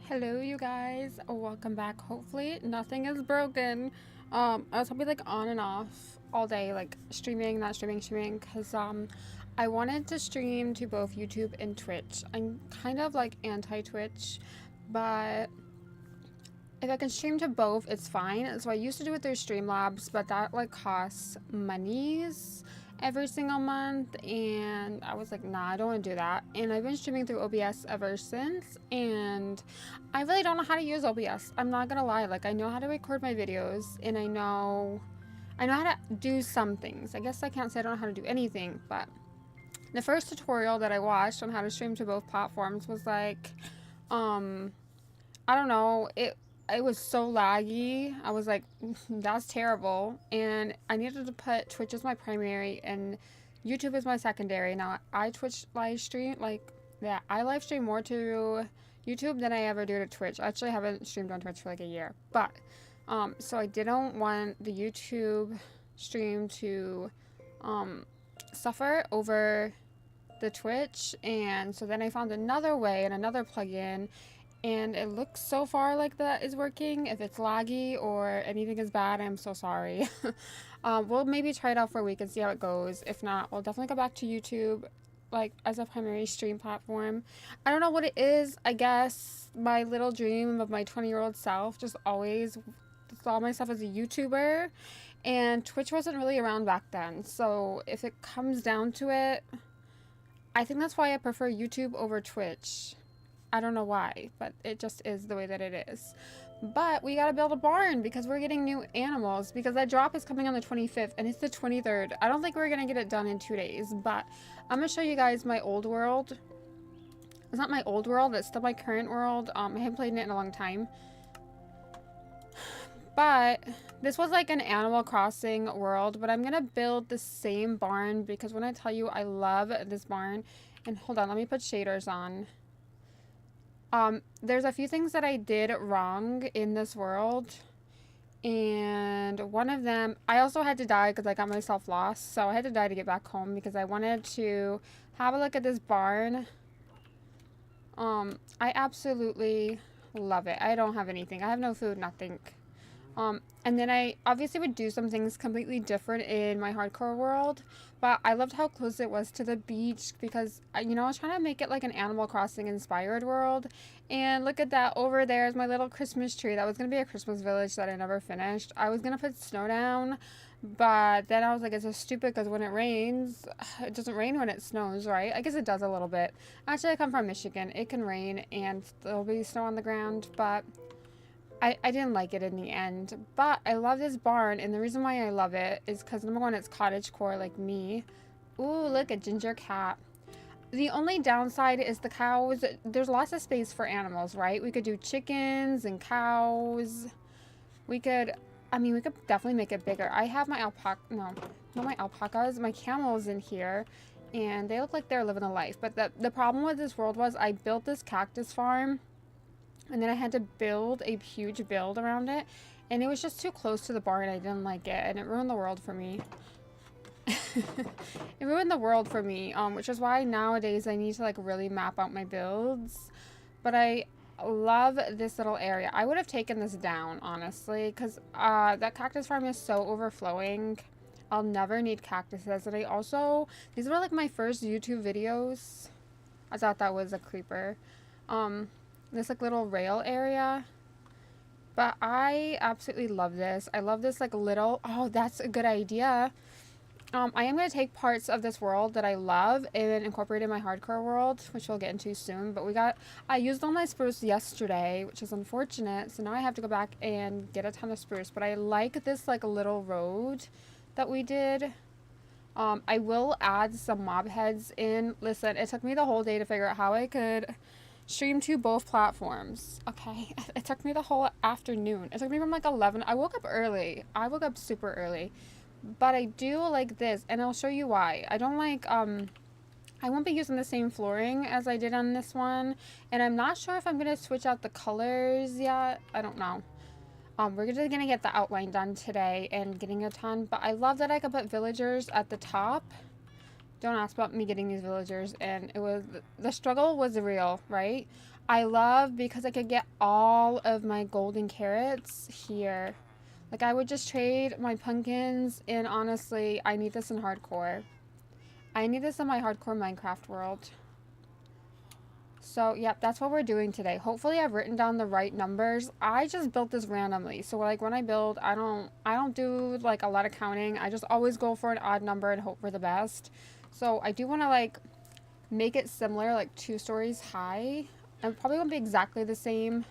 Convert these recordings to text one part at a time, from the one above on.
Hello you guys, welcome back. Hopefully nothing is broken. I was probably like on and off all day, like streaming, not streaming, because I wanted to stream to both YouTube and Twitch. I'm kind of like anti-Twitch, but if I can stream to both, it's fine. So I used to do it through Streamlabs, but that like costs monies every single month, and I was like, nah, I don't want to do that. And I've been streaming through OBS ever since, and I really don't know how to use OBS. I'm not gonna lie, like I know how to record my videos, and I know how to do some things. I guess I can't say I don't know how to do anything, but the first tutorial that I watched on how to stream to both platforms was like, I don't know, it was so laggy. I was like, that's terrible. And I needed to put Twitch as my primary and YouTube as my secondary. Now, I Twitch live stream, I live stream more to YouTube than I ever do to Twitch. I actually haven't streamed on Twitch for like a year. But, so I didn't want the YouTube stream to, suffer over the Twitch. And so then I found another way and another plugin, and it looks so far like that is working. If it's laggy or anything is bad, I'm so sorry. We'll maybe try it out for a week and see how it goes. If not, we'll definitely go back to YouTube like as a primary stream platform. I don't know what it is. I guess my little dream of my 20-year-old self just always saw myself as a YouTuber, and Twitch wasn't really around back then. So if it comes down to it, I think that's why I prefer YouTube over Twitch. I don't know why, but it just is the way that it is. But we gotta build a barn because we're getting new animals, because that drop is coming on the 25th and it's the 23rd. I don't think we're gonna get it done in 2 days, but I'm gonna show you guys my old world. It's not my old world, it's still my current world. I haven't played in it in a long time. But this was like an Animal Crossing world, but I'm gonna build the same barn because when I tell you I love this barn, and hold on, let me put shaders on. There's a few things that I did wrong in this world, and one of them, I also had to die because I got myself lost, so I had to die to get back home because I wanted to have a look at this barn. I absolutely love it. I don't have anything. I have no food, nothing. And then I obviously would do some things completely different in my hardcore world, but I loved how close it was to the beach because, you know, I was trying to make it like an Animal Crossing inspired world. And look at that, over there is my little Christmas tree. That was going to be a Christmas village that I never finished. I was going to put snow down, but then I was like, it's so stupid because when it rains, it doesn't rain when it snows, right? I guess it does a little bit. Actually, I come from Michigan. It can rain and there'll be snow on the ground, but I didn't like it in the end, but I love this barn, and the reason why I love it is because, number one, it's cottagecore like me. Ooh, look, a ginger cat. The only downside is the cows. There's lots of space for animals, right? We could do chickens and cows. We could, I mean, we could definitely make it bigger. I have my alpaca, no, not my alpacas, my camels in here, and they look like they're living a life. But the problem with this world was I built this cactus farm, and then I had to build a huge build around it, and it was just too close to the barn. I didn't like it, and it ruined the world for me. It ruined the world for me, which is why nowadays I need to like really map out my builds. But I love this little area. I would have taken this down, honestly, because that cactus farm is so overflowing. I'll never need cactuses. And I also, these were like my first YouTube videos. I thought that was a creeper. This like little rail area, but I absolutely love this. I love this like little, oh, that's a good idea. I am going to take parts of this world that I love and incorporate in my hardcore world, which we'll get into soon. But I used all my spruce yesterday, which is unfortunate, so now I have to go back and get a ton of spruce. But I like this like little road that we did. I will add some mob heads in. Listen, it took me the whole day to figure out how I could stream to both platforms. Okay, it took me the whole afternoon. It took me from like 11. I woke up early. I woke up super early, but I do like this, and I'll show you why. I don't like I won't be using the same flooring as I did on this one, and I'm not sure if I'm gonna switch out the colors yet. I don't know. We're just gonna get the outline done today and getting a ton, but I love that I could put villagers at the top. Don't ask about me getting these villagers, and it was, the struggle was real, right? I love because I could get all of my golden carrots here. Like, I would just trade my pumpkins, and honestly, I need this in hardcore. I need this in my hardcore Minecraft world. So, yep, that's what we're doing today. Hopefully, I've written down the right numbers. I just built this randomly. So, like, when I build, I don't do, like, a lot of counting. I just always go for an odd number and hope for the best. So I do want to like make it similar, like 2 stories high. It probably won't be exactly the same,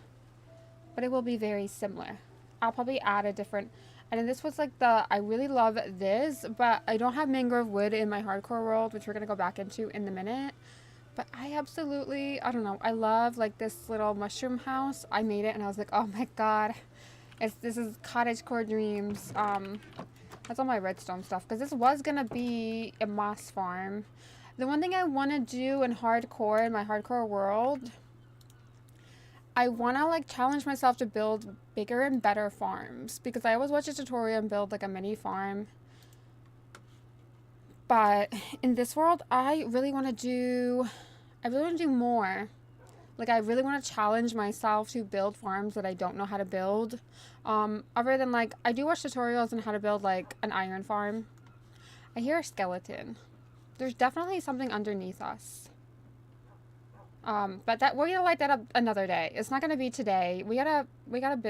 but it will be very similar. I'll probably add a different, and then this was like I really love this, but I don't have mangrove wood in my hardcore world, which we're going to go back into in a minute. But I absolutely, I don't know, I love like this little mushroom house. I made it and I was like, oh my god, this is cottagecore dreams. That's all my redstone stuff, because this was gonna be a moss farm. The one thing I want to do in hardcore, in my hardcore world, I want to like challenge myself to build bigger and better farms, because I always watch a tutorial and build like a mini farm. But in this world, I really want to do more. Like, I really want to challenge myself to build farms that I don't know how to build. Other than, like, I do watch tutorials on how to build, like, an iron farm. I hear a skeleton. There's definitely something underneath us. But we're gonna light that up another day. It's not gonna be today. We gotta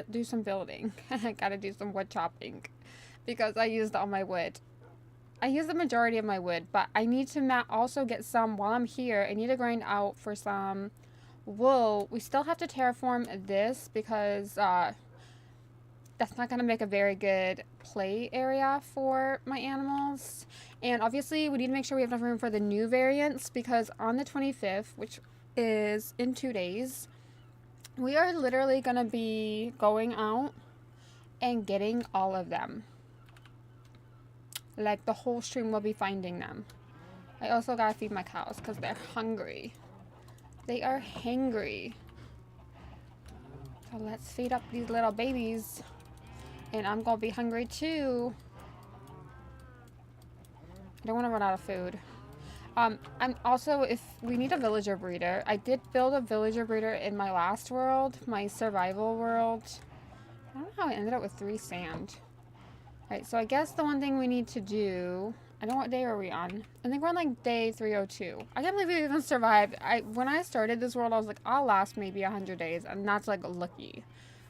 do some building. I gotta do some wood chopping, because I used all my wood. I used the majority of my wood, but I need to also get some while I'm here. I need to grind out for some wool. We still have to terraform this, because that's not going to make a very good play area for my animals. And obviously we need to make sure we have enough room for the new variants, because on the 25th, which is in 2 days, we are literally going to be going out and getting all of them. Like, the whole stream will be finding them. I also gotta feed my cows because they're hungry. They are hangry. So let's feed up these little babies. And I'm gonna be hungry too. I don't want to run out of food. I'm also, if we need a villager breeder, I did build a villager breeder in my last world, my survival world. I don't know how I ended up with 3 sand. Alright, so I guess the one thing we need to do... I don't know what day are we on. I think we're on like day 302. I can't believe we even survived. When I started this world, I was like, I'll last maybe 100 days. And that's like lucky.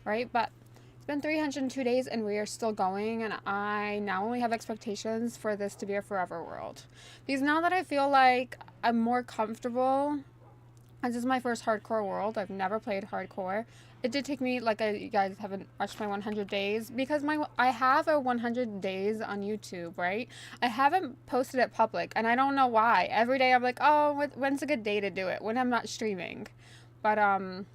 Right? But it's been 302 days and we are still going. And I now only have expectations for this to be a forever world. Because now that I feel like I'm more comfortable... This is my first hardcore world. I've never played hardcore. It did take me, like, you guys haven't watched my 100 days, because I have a 100 days on YouTube, right? I haven't posted it public, and I don't know why. Every day I'm like, oh, when's a good day to do it? When I'm not streaming. But, I'm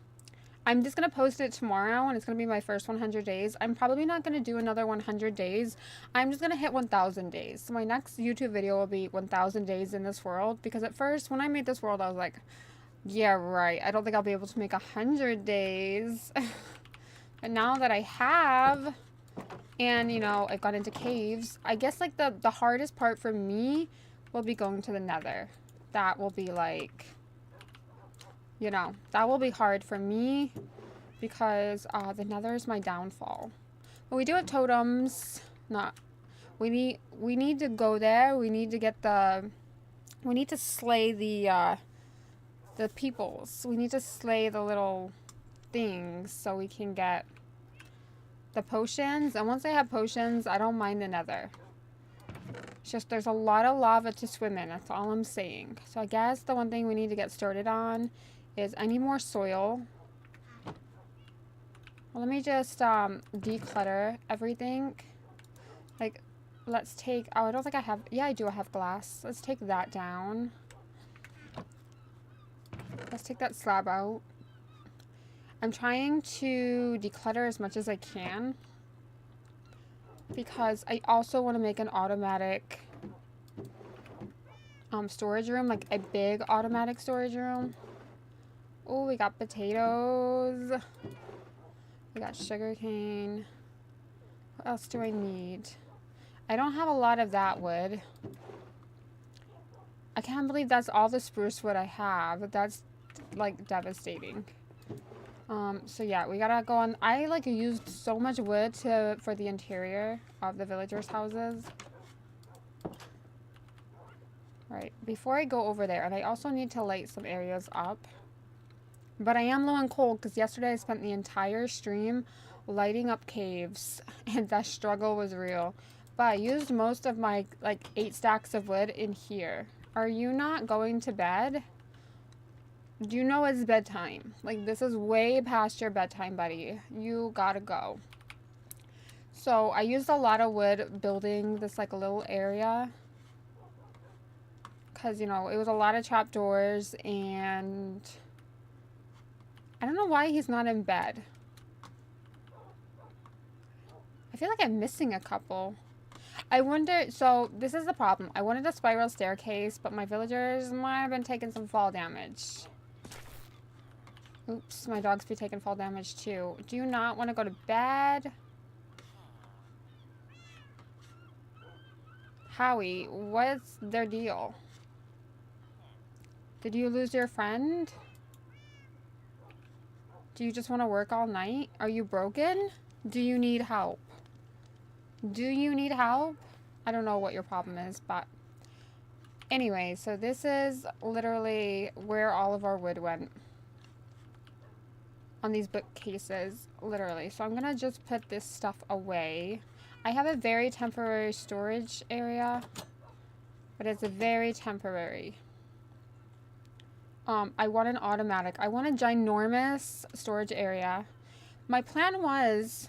just going to post it tomorrow, and it's going to be my first 100 days. I'm probably not going to do another 100 days. I'm just going to hit 1,000 days. So my next YouTube video will be 1,000 days in this world, because at first, when I made this world, I was like... Yeah, right. I don't think I'll be able to make 100 days. But now that I have, and, you know, I've got into caves, I guess, like, the hardest part for me will be going to the nether. That will be, like, you know, that will be hard for me because the nether is my downfall. But we do have totems. We need to go there. We need to get we need to slay the peoples. We need to slay the little things so we can get the potions. And once I have potions, I don't mind the nether. It's just there's a lot of lava to swim in. That's all I'm saying. So I guess the one thing we need to get started on is I need more soil. Well, let me just declutter everything. Like, let's take... Oh, I don't think I have... Yeah, I do. I have glass. Let's take that down. Let's take that slab out. I'm trying to declutter as much as I can because I also want to make an automatic storage room, like a big automatic storage room. Oh, we got potatoes. We got sugarcane. What else do I need? I don't have a lot of that wood. I can't believe that's all the spruce wood I have. That's, like, devastating. So yeah, we gotta go on. I, like, used so much wood for the interior of the villagers' houses. Right, before I go over there, and I also need to light some areas up. But I am low on coal, because yesterday I spent the entire stream lighting up caves, and that struggle was real. But I used most of my, like, 8 stacks of wood in here. Are you not going to bed? Do you know it's bedtime? Like, this is way past your bedtime, buddy. You gotta go. So, I used a lot of wood building this, like, a little area. Because, you know, it was a lot of trapdoors, and... I don't know why he's not in bed. I feel like I'm missing a couple. I wonder, so this is the problem. I wanted a spiral staircase, but my villagers might have been taking some fall damage. Oops, my dogs be taking fall damage too. Do you not want to go to bed? Howie, what's their deal? Did you lose your friend? Do you just want to work all night? Are you broken? Do you need help? Do you need help? I don't know what your problem is, but... Anyway, so this is literally where all of our wood went. On these bookcases, literally. So I'm gonna just put this stuff away. I have a very temporary storage area, but it's a very temporary. I want an automatic. I want a ginormous storage area. My plan was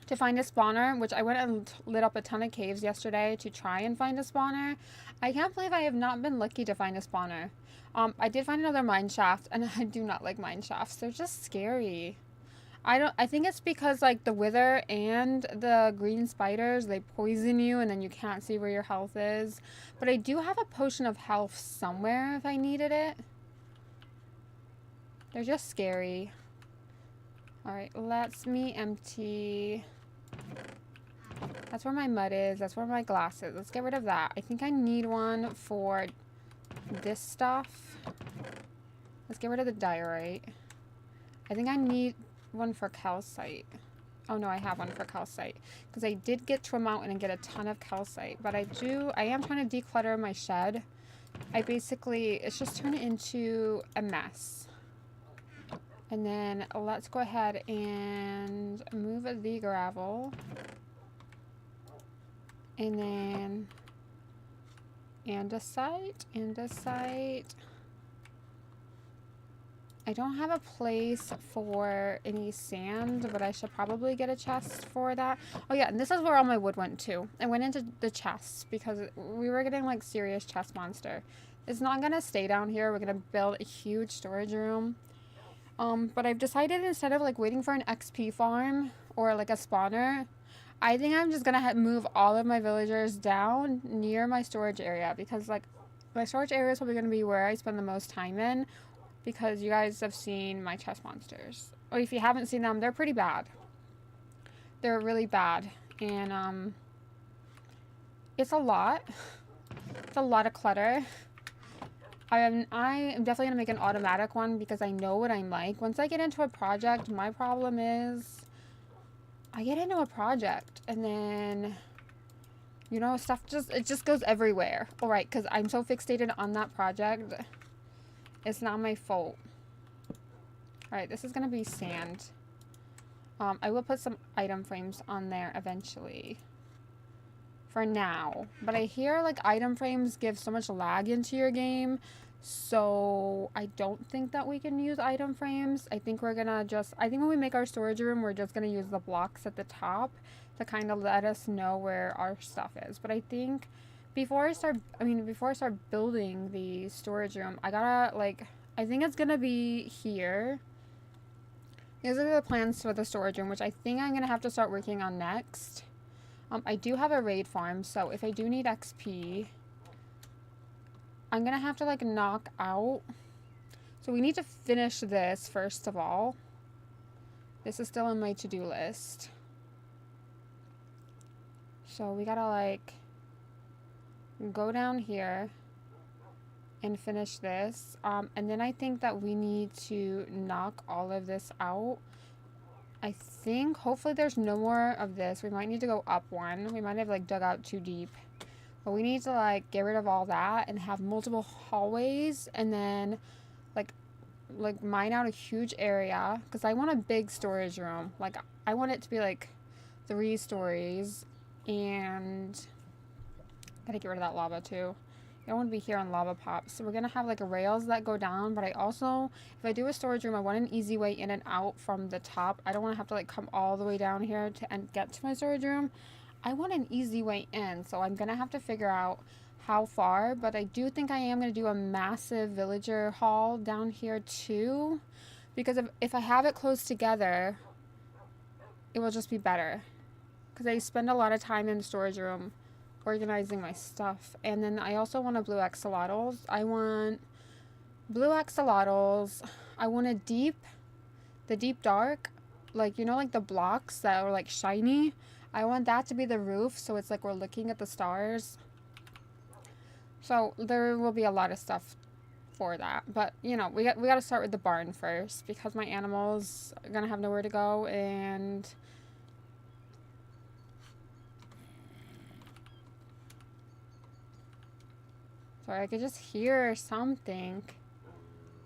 to find a spawner, which I went and lit up a ton of caves yesterday to try and find a spawner. I can't believe I have not been lucky to find a spawner. I did find another mine shaft, and I do not like mine shafts. They're just scary. I think it's because, like, the wither and the green spiders, they poison you, and then you can't see where your health is. But I do have a potion of health somewhere if I needed it. They're just scary. Alright, let's me empty. That's where my mud is. That's where my glass is. Let's get rid of that. I think I need one for this stuff. Let's get rid of the diorite. I think I need one for calcite. Oh no, I have one for calcite. Because I did get to a mountain and get a ton of calcite. But I am trying to declutter my shed. It's just turned into a mess. And then let's go ahead and move the gravel. And then andesite. I don't have a place for any sand, but I should probably get a chest for that. Oh yeah, and this is where all my wood went to. I went into the chests because we were getting like serious chest monster. It's not gonna stay down here. We're gonna build a huge storage room. But I've decided instead of like waiting for an XP farm or like a spawner, I think I'm just gonna move all of my villagers down near my storage area, because like my storage area is probably gonna be where I spend the most time in, because you guys have seen my chest monsters. Or if you haven't seen them, they're pretty bad. They're really bad. And it's a lot. It's a lot of clutter. I am definitely going to make an automatic one because I know what I'm like. Once I get into a project, my problem is I get into a project and then, you know, stuff just goes everywhere. Alright, because I'm so fixated on that project. It's not my fault. Alright, this is going to be sand. I will put some item frames on there eventually. For now. But I hear like item frames give so much lag into your game. So I don't think that we can use item frames. I think we're gonna I think when we make our storage room, we're just gonna use the blocks at the top to kind of let us know where our stuff is. But I think before I start building the storage room, I think it's gonna be here. These are the plans for the storage room, which I think I'm gonna have to start working on next. I do have a raid farm, so if I do need XP, I'm gonna have to like knock out. So we need to finish this first of all. This is still on my to-do list. So we gotta like go down here and finish this. And then I think that we need to knock all of this out. I think hopefully there's no more of this. We might need to go up one. We might have like dug out too deep. But we need to like get rid of all that and have multiple hallways and then like mine out a huge area, because I want a big storage room. Like I want it to be like 3 stories, and gotta get rid of that lava too. I don't want to be here on lava pops. So we're gonna have like rails that go down, but I also, if I do a storage room, I want an easy way in and out from the top. I don't want to have to like come all the way down here to get to my storage room. I want an easy way in, so I'm gonna have to figure out how far, but I do think I am gonna do a massive villager hall down here too, because if I have it close together, it will just be better, because I spend a lot of time in the storage room organizing my stuff. And then I also want a blue axolotls. I want blue axolotls. I want the deep dark, like, you know, like the blocks that are like shiny. I want that to be the roof, so it's like we're looking at the stars. So there will be a lot of stuff for that, but you know, we got to start with the barn first, because my animals are gonna have nowhere to go. And sorry, I could just hear something.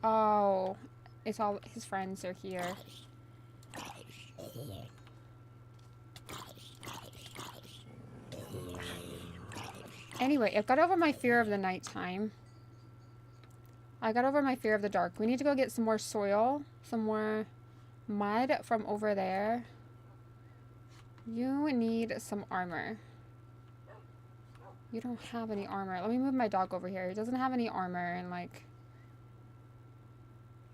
Oh, it's all his friends are here. Anyway, I've got over my fear of the nighttime. I got over my fear of the dark. We need to go get some more soil, some more mud from over there. You need some armor. You don't have any armor. Let me move my dog over here. He doesn't have any armor, and like,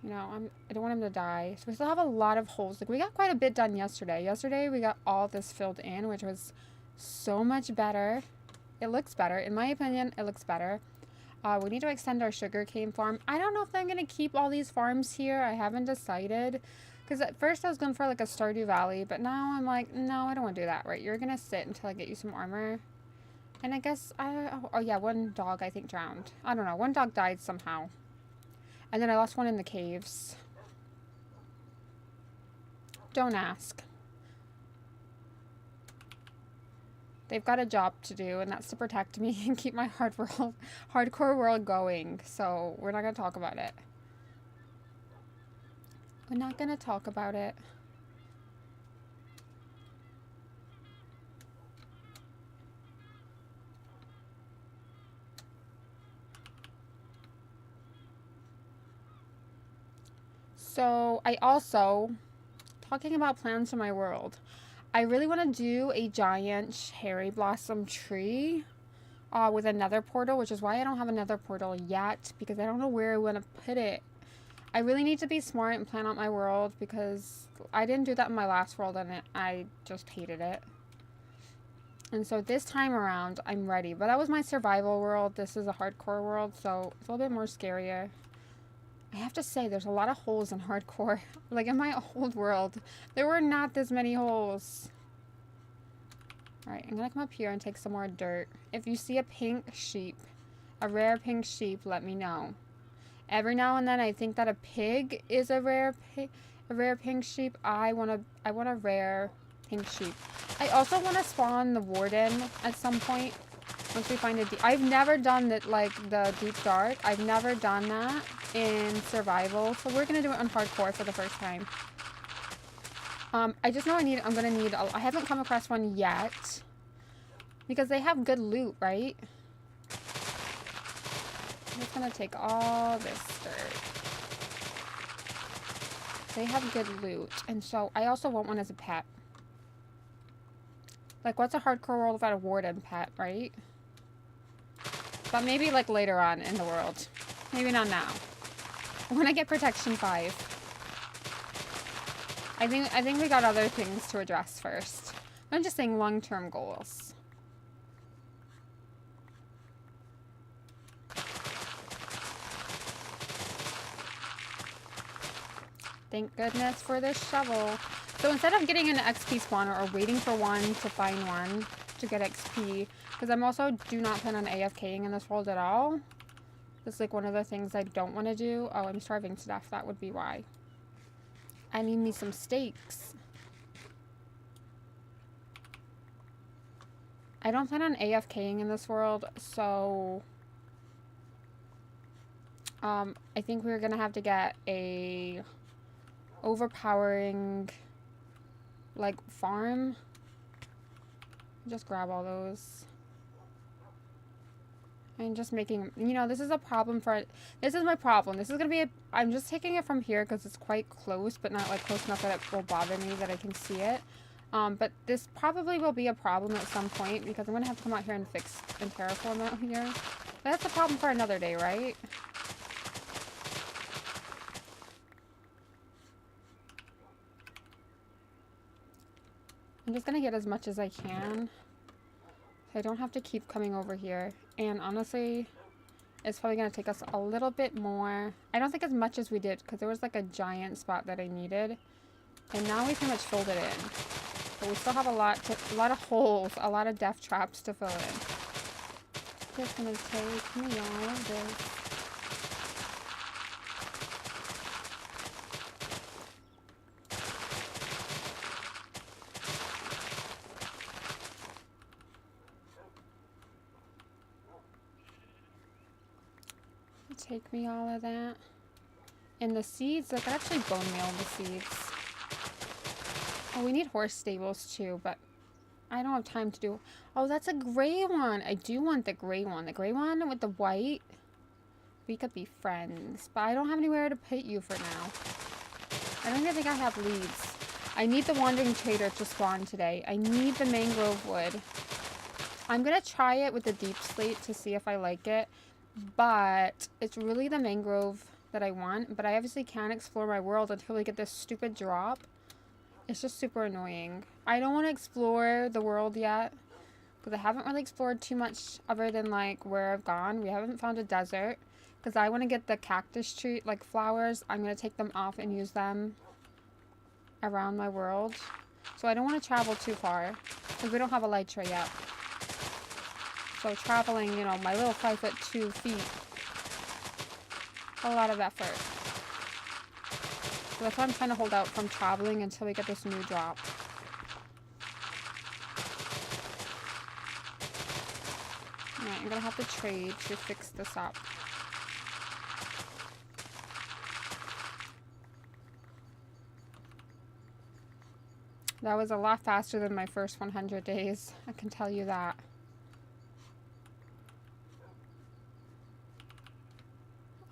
you know, I don't want him to die. So we still have a lot of holes. Like, we got quite a bit done yesterday. Yesterday we got all this filled in, which was so much better. It looks better. In my opinion, it looks better. We need to extend our sugarcane farm. I don't know if I'm going to keep all these farms here. I haven't decided. Because at first I was going for like a Stardew Valley, but now I'm like, no, I don't want to do that. Right, you're going to sit until I get you some armor. And I guess, oh yeah, one dog I think drowned. I don't know, one dog died somehow. And then I lost one in the caves. Don't ask. they've got a job to do, and that's to protect me and keep my hardcore world going. So we're not going to talk about it. We're not going to talk about it. So I also, talking about plans for my world, I really want to do a giant cherry blossom tree with a nether portal, which is why I don't have a nether portal yet, because I don't know where I want to put it. I really need to be smart and plan out my world, because I didn't do that in my last world and I just hated it. And so this time around, I'm ready. But that was my survival world. This is a hardcore world, so it's a little bit more scarier. I have to say, there's a lot of holes in hardcore. Like, in my old world, there were not this many holes. Alright, I'm gonna come up here and take some more dirt. If you see a pink sheep, a rare pink sheep, let me know. Every now and then, I think that a pig is a rare pink sheep. I want a rare pink sheep. I also want to spawn the warden at some point. Once we find I've never done that, like, the deep dark. I've never done that in survival, so we're gonna do it on hardcore for the first time. I just know I'm gonna need I haven't come across one yet, because they have good loot, right? I'm just gonna take all this dirt. They have good loot, and so I also want one as a pet. Like, what's a hardcore world without a warden pet, right? But maybe, like, later on in the world. Maybe not now. When I get Protection 5. I think we got other things to address first. I'm just saying long-term goals. Thank goodness for this shovel. So instead of getting an XP spawner or waiting for one to find one to get XP, because I'm also do not plan on AFKing in this world at all. That's like one of the things I don't want to do. Oh, I'm starving to death. That would be why. I need me some steaks. I don't plan on AFKing in this world, so I think we're gonna have to get a overpowering, like, farm. Just grab all those. I'm just making, you know, this is a problem for, this is my problem. This is going to be, I'm just taking it from here because it's quite close, but not, like, close enough that it will bother me that I can see it. But this probably will be a problem at some point, because I'm going to have to come out here and fix and terraform out here. But that's a problem for another day, right? I'm just going to get as much as I can. So I don't have to keep coming over here. And honestly, it's probably going to take us a little bit more. I don't think as much as we did, because there was like a giant spot that I needed. And now we pretty much filled it in. But we still have a lot of holes, a lot of death traps to fill in. Just going to take me all of this. Take me all of that. And the seeds, like, I actually bone meal the seeds. Oh, we need horse stables too, but I don't have time to do. Oh, that's a gray one. I do want the gray one. The gray one with the white. We could be friends, but I don't have anywhere to put you for now. I don't even think I have leads. I need the wandering trader to spawn today. I need the mangrove wood. I'm gonna try it with the deep slate to see if I like it. But it's really the mangrove that I want. But I obviously can't explore my world until we get this stupid drop. It's just super annoying. I don't want to explore the world yet, because I haven't really explored too much other than, like, where I've gone. We haven't found a desert, because I want to get the cactus tree, like, flowers. I'm going to take them off and use them around my world. So I don't want to travel too far, because we don't have elytra yet. So traveling, you know, my little 5'2" feet, a lot of effort. So that's why I'm trying to hold out from traveling until we get this new drop. I'm gonna have to trade to fix this up. That was a lot faster than my first 100 days. I can tell you that.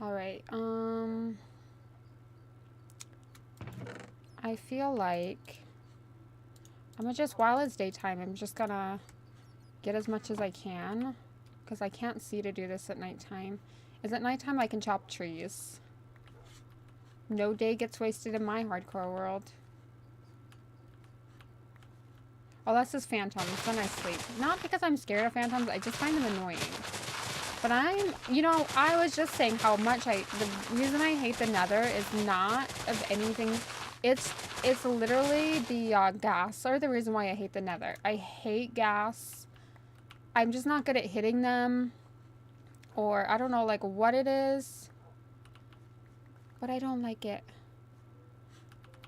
Alright, I feel like I'm gonna just, while it's daytime, I'm just gonna get as much as I can, because I can't see to do this at nighttime. Is it nighttime? I can chop trees. No day gets wasted in my hardcore world. Oh, that's just phantoms. Then I sleep. Not because I'm scared of phantoms. I just find them annoying. But you know, I was just saying how much the reason I hate the nether is not of anything. It's literally the gas are the reason why I hate the nether. I hate gas. I'm just not good at hitting them. Or I don't know like what it is. But I don't like it.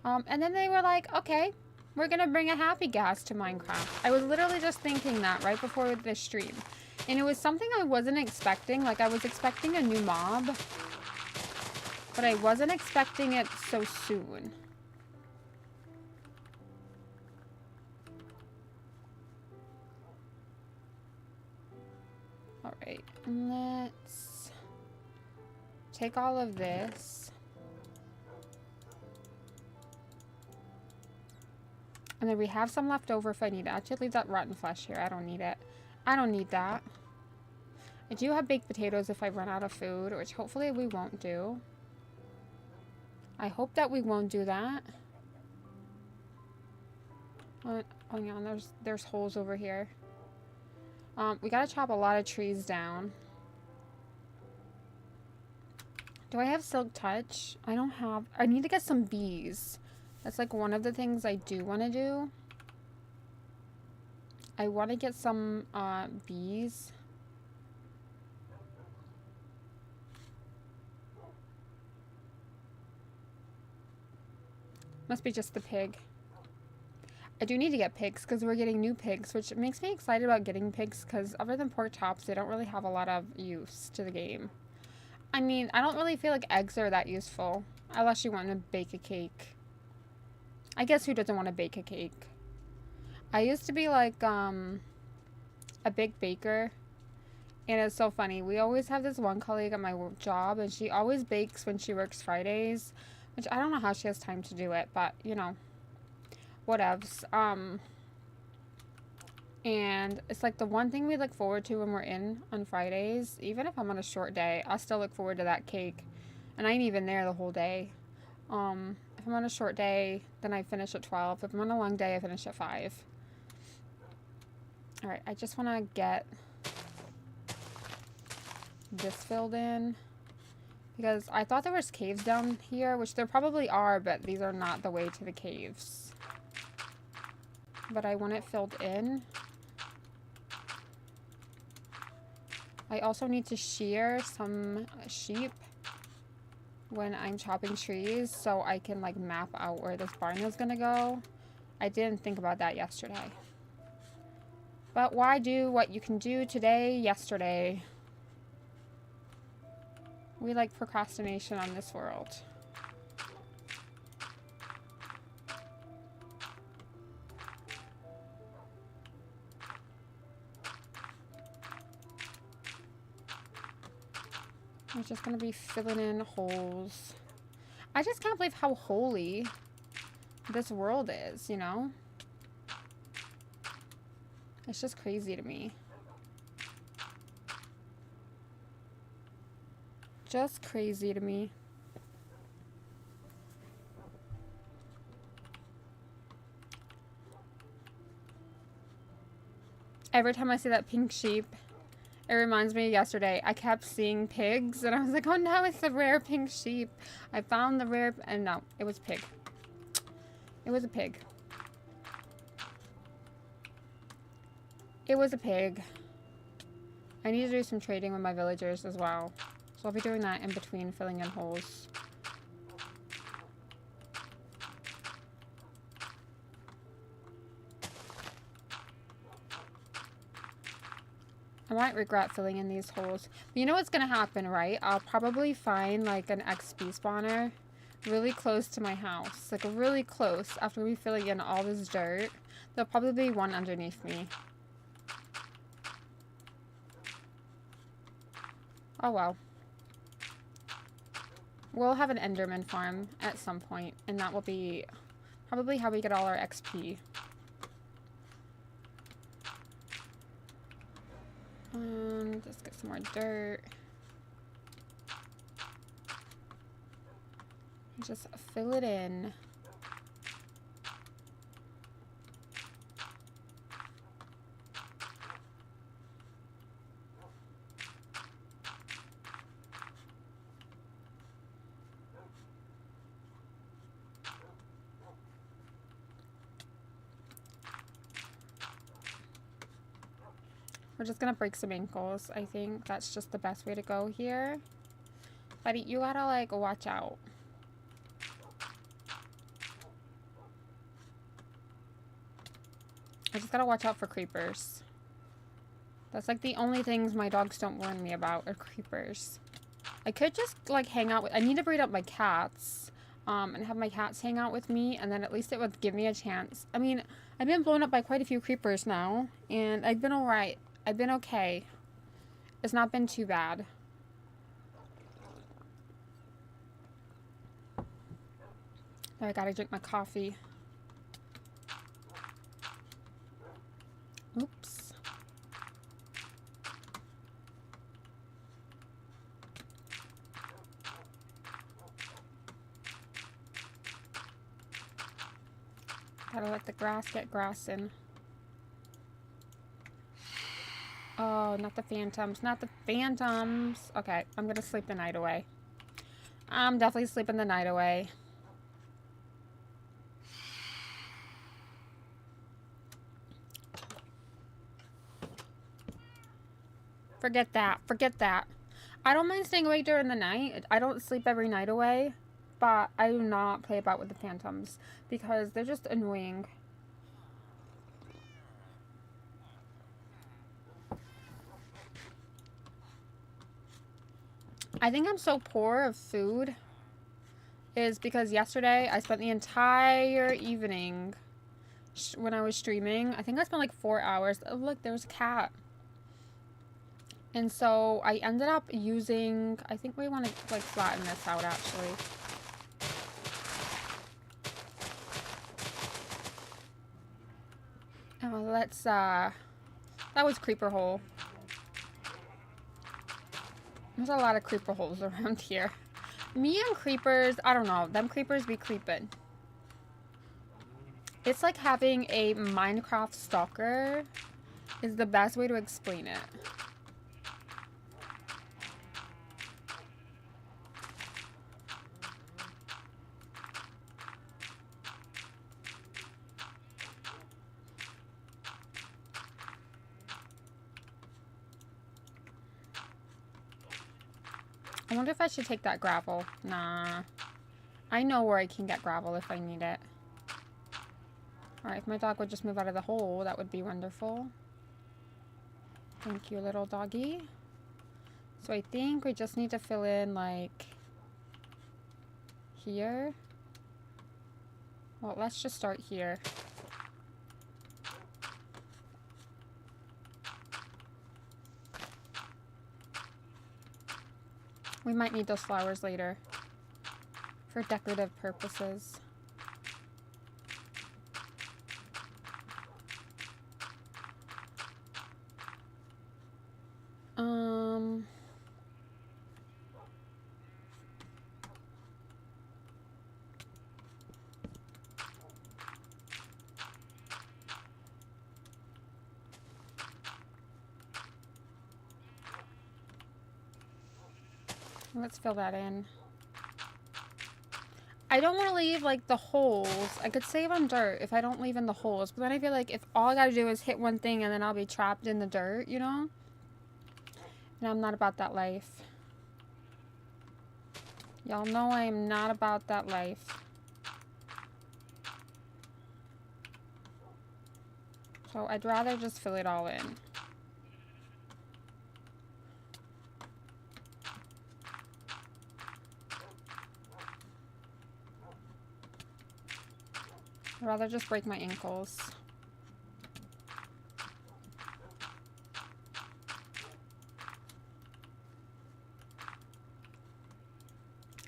And then they were like, okay, we're gonna bring a happy gas to Minecraft. I was literally just thinking that right before the stream. And it was something I wasn't expecting. Like, I was expecting a new mob. But I wasn't expecting it so soon. Alright, let's take all of this. And then we have some left over if I need it. I should leave that rotten flesh here. I don't need it. I don't need that. I do have baked potatoes if I run out of food, which hopefully we won't do. I hope that we won't do that. Oh yeah, there's holes over here. We gotta chop a lot of trees down. Do I have silk touch? I don't have. I need to get some bees. That's like one of the things I do want to do. I want to get some bees. Must be just the pig. I do need to get pigs because we're getting new pigs, which makes me excited about getting pigs because other than pork chops, they don't really have a lot of use to the game. I mean, I don't really feel like eggs are that useful unless you want to bake a cake. I guess who doesn't want to bake a cake? I used to be like a big baker, and it's so funny. We always have this one colleague at my job, and she always bakes when she works Fridays, which I don't know how she has time to do it, but you know, whatevs. And it's like the one thing we look forward to when we're in on Fridays. Even if I'm on a short day, I still look forward to that cake, and I ain't even there the whole day. If I'm on a short day, then I finish at 12. If I'm on a long day, I finish at 5. Alright, I just want to get this filled in. Because I thought there was caves down here, which there probably are, but these are not the way to the caves. But I want it filled in. I also need to shear some sheep when I'm chopping trees so I can like map out where this barn is gonna go. I didn't think about that yesterday. But why do what you can do today, yesterday? We like procrastination on this world. I'm just gonna be filling in holes. I just can't believe how holy this world is, you know? It's just crazy to me. Just crazy to me. Every time I see that pink sheep, it reminds me of yesterday. I kept seeing pigs, and I was like, oh no, it's the rare pink sheep. I found the rare, and no, it was a pig. It was a pig. It was a pig. I need to do some trading with my villagers as well. So I'll be doing that in between filling in holes. I might regret filling in these holes. But you know what's gonna happen, right? I'll probably find like an XP spawner really close to my house. Like really close after we fill in all this dirt. There'll probably be one underneath me. Oh well. We'll have an Enderman farm at some point, and that will be probably how we get all our XP. Let's get some more dirt. Just fill it in. We're just gonna break some ankles. I think that's just the best way to go here. But you gotta like watch out. I just gotta watch out for creepers. That's like the only things my dogs don't warn me about are creepers. I could just like hang out with, I need to breed up my cats and have my cats hang out with me, and then at least it would give me a chance. I mean, I've been blown up by quite a few creepers now, and I've been alright. I've been okay. It's not been too bad. I gotta drink my coffee. Oops. Gotta let the grass get grassing. Oh, not the phantoms. Not the phantoms. Okay, I'm gonna sleep the night away. I'm definitely sleeping the night away. Forget that. Forget that. I don't mind staying awake during the night. I don't sleep every night away. But I do not play about with the phantoms because they're just annoying. I think I'm so poor of food is because yesterday I spent the entire evening when I was streaming. I think I spent like 4 hours. Oh, look, there's a cat. And so I ended up using, I think we want to like flatten this out actually. Oh, let's, that was creeper hole. There's a lot of creeper holes around here. Me and creepers, I don't know, them creepers be creeping. It's like having a Minecraft stalker is the best way to explain it. I wonder if I should take that gravel. Nah. I know where I can get gravel if I need it. Alright, if my dog would just move out of the hole, that would be wonderful. Thank you, little doggy. So I think we just need to fill in, like, here. Well, let's just start here. We might need those flowers later for decorative purposes. Let's fill that in. I don't want to leave, like, the holes. I could save on dirt if I don't leave in the holes. But then I feel like if all I gotta do is hit one thing and then I'll be trapped in the dirt, you know? And I'm not about that life. Y'all know I am not about that life. So I'd rather just fill it all in. rather just break my ankles.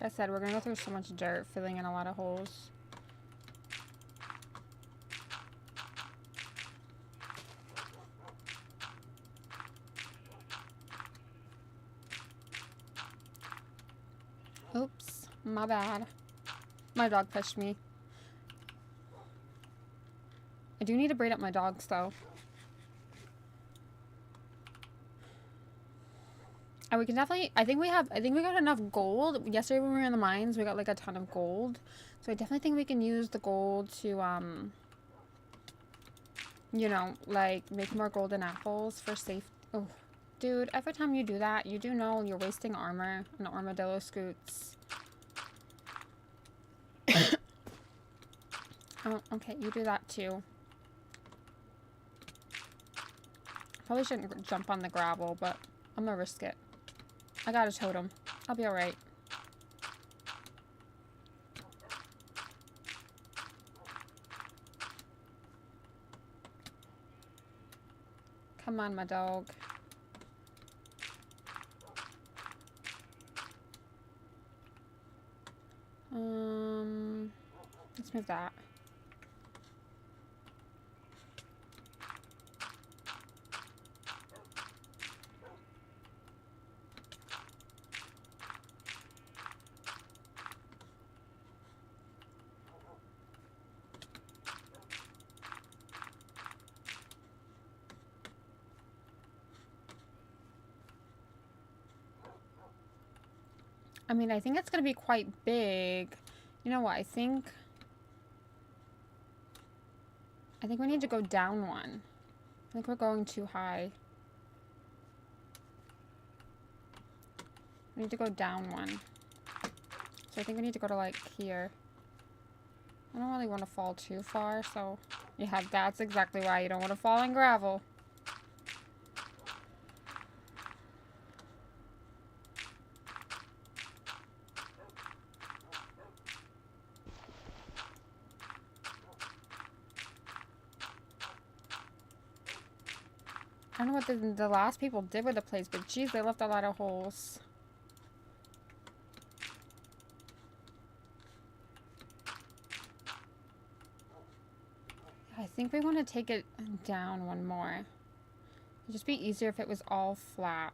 Like I said, we're gonna go through so much dirt, filling in a lot of holes. Oops, my bad. My dog pushed me. I do need to braid up my dogs though. And we can definitely, I think we got enough gold. Yesterday when we were in the mines, we got like a ton of gold. So I definitely think we can use the gold to, you know, like make more golden apples for safe. Oh, dude, every time you do that, you do know you're wasting armor on armadillo scoots. Oh, okay, you do that too. Probably shouldn't jump on the gravel, but I'm gonna risk it. I got a totem. I'll be alright. Come on, my dog. Let's move that. I mean, I think it's going to be quite big. You know what? I think we need to go down one. I think we're going too high. We need to go down one. So I think we need to go to like here. I don't really want to fall too far, so yeah, that's exactly why you don't want to fall in gravel. I don't know what the last people did with the place, but geez, they left a lot of holes. I think we want to take it down one more. It'd just be easier if it was all flat.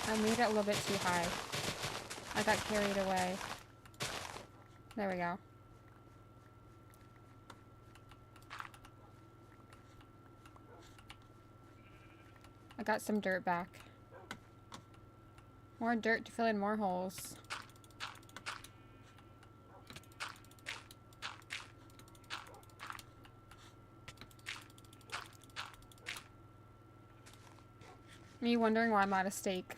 I made it a little bit too high. I got carried away. There we go. I got some dirt back. More dirt to fill in more holes. Me wondering why I'm out of steak.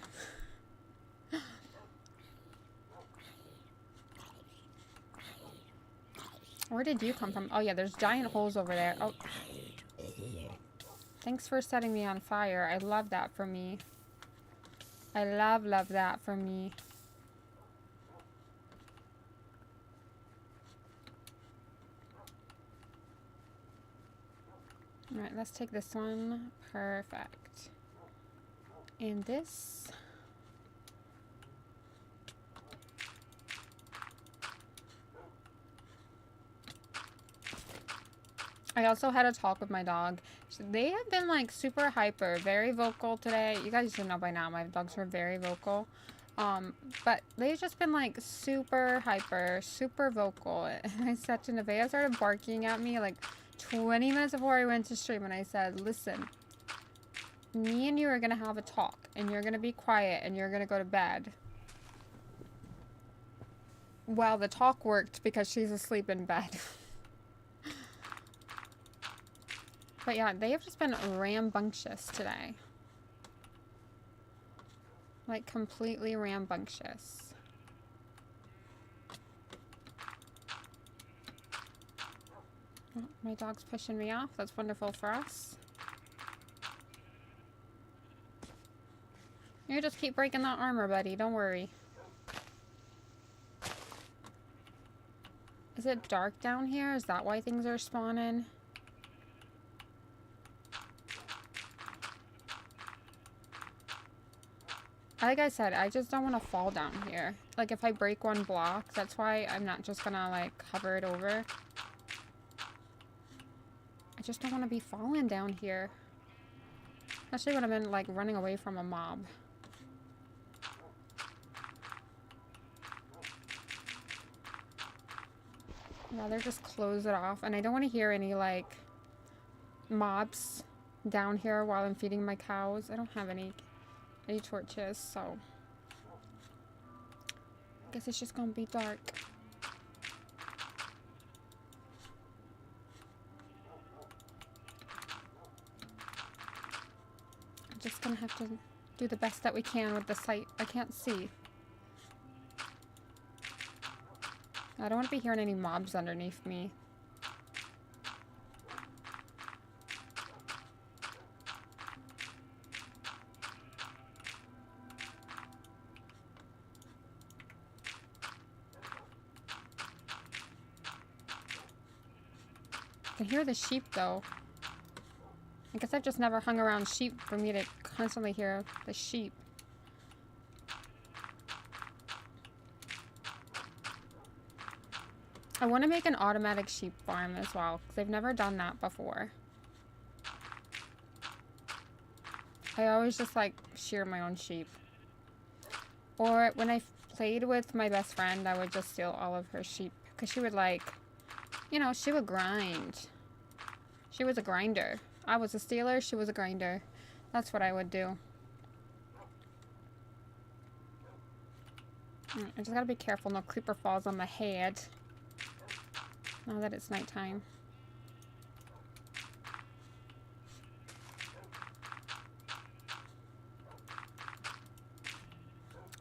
Where did you come from? Oh yeah, there's giant holes over there. Oh. Thanks for setting me on fire. I love that for me. I love that for me. Alright, let's take this one. Perfect. And this. I also had a talk with my dog. So they have been like super hyper, very vocal today. You guys should know by now my dogs were very vocal. But they've just been like super hyper, super vocal. And I said to Nevaeh, started barking at me like 20 minutes before I went to stream, and I said, listen, me and you are gonna have a talk, and you're gonna be quiet, and you're gonna go to bed. Well, the talk worked because she's asleep in bed. But yeah, they have just been rambunctious today. Like, completely rambunctious. Oh, my dog's pushing me off. That's wonderful for us. You just keep breaking that armor, buddy. Don't worry. Is it dark down here? Is that why things are spawning? Like I said, I just don't want to fall down here. Like, if I break one block, that's why I'm not just gonna, like, cover it over. I just don't want to be falling down here. Especially when I've been, like, running away from a mob. I'd rather just close it off. And I don't want to hear any, like, mobs down here while I'm feeding my cows. I don't have any torches, so I guess it's just gonna be dark. I'm just gonna have to do the best that we can with the sight. I can't see. I don't want to be hearing any mobs underneath me. I can hear the sheep, though. I guess I've just never hung around sheep for me to constantly hear the sheep. I want to make an automatic sheep farm as well, because I've never done that before. I always just, like, shear my own sheep. Or when I played with my best friend, I would just steal all of her sheep, because she would, like, you know, she would grind. She was a grinder. I was a stealer, she was a grinder. That's what I would do. I just gotta be careful no creeper falls on my head. Now that it's nighttime.